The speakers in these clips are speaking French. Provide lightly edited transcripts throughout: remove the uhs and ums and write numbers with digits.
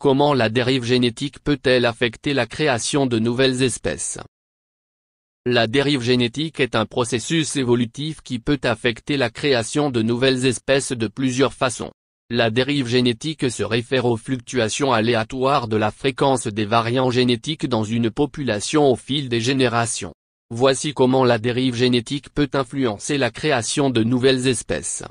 Comment la dérive génétique peut-elle affecter la création de nouvelles espèces? La dérive génétique est un processus évolutif qui peut affecter la création de nouvelles espèces de plusieurs façons. La dérive génétique se réfère aux fluctuations aléatoires de la fréquence des variants génétiques dans une population au fil des générations. Voici comment la dérive génétique peut influencer la création de nouvelles espèces.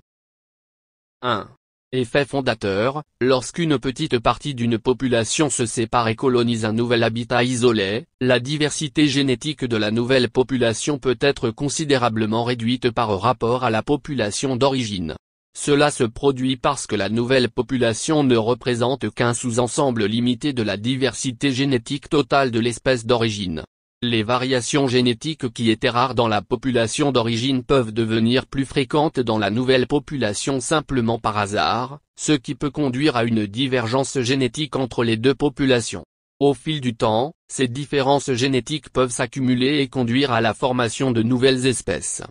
1. Effet fondateur, lorsqu'une petite partie d'une population se sépare et colonise un nouvel habitat isolé, la diversité génétique de la nouvelle population peut être considérablement réduite par rapport à la population d'origine. Cela se produit parce que la nouvelle population ne représente qu'un sous-ensemble limité de la diversité génétique totale de l'espèce d'origine. Les variations génétiques qui étaient rares dans la population d'origine peuvent devenir plus fréquentes dans la nouvelle population simplement par hasard, ce qui peut conduire à une divergence génétique entre les deux populations. Au fil du temps, ces différences génétiques peuvent s'accumuler et conduire à la formation de nouvelles espèces.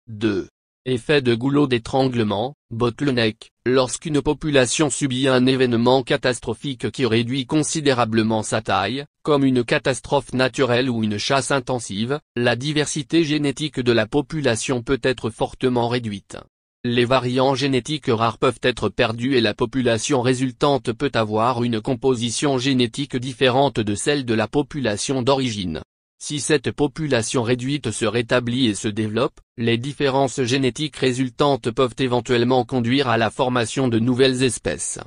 2. Effet de goulot d'étranglement, bottleneck, lorsqu'une population subit un événement catastrophique qui réduit considérablement sa taille, comme une catastrophe naturelle ou une chasse intensive, la diversité génétique de la population peut être fortement réduite. Les variants génétiques rares peuvent être perdus et la population résultante peut avoir une composition génétique différente de celle de la population d'origine. Si cette population réduite se rétablit et se développe, les différences génétiques résultantes peuvent éventuellement conduire à la formation de nouvelles espèces.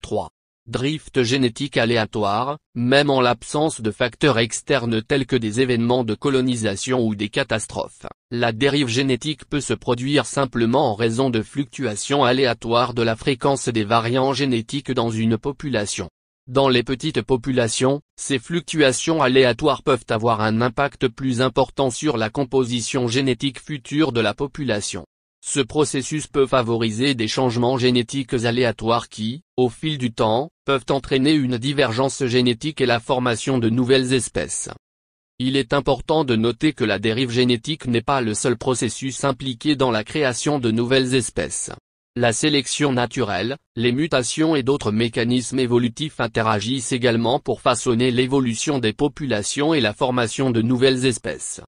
3. Drift génétique aléatoire, même en l'absence de facteurs externes tels que des événements de colonisation ou des catastrophes, la dérive génétique peut se produire simplement en raison de fluctuations aléatoires de la fréquence des variants génétiques dans une population. Dans les petites populations, ces fluctuations aléatoires peuvent avoir un impact plus important sur la composition génétique future de la population. Ce processus peut favoriser des changements génétiques aléatoires qui, au fil du temps, peuvent entraîner une divergence génétique et la formation de nouvelles espèces. Il est important de noter que la dérive génétique n'est pas le seul processus impliqué dans la création de nouvelles espèces. La sélection naturelle, les mutations et d'autres mécanismes évolutifs interagissent également pour façonner l'évolution des populations et la formation de nouvelles espèces.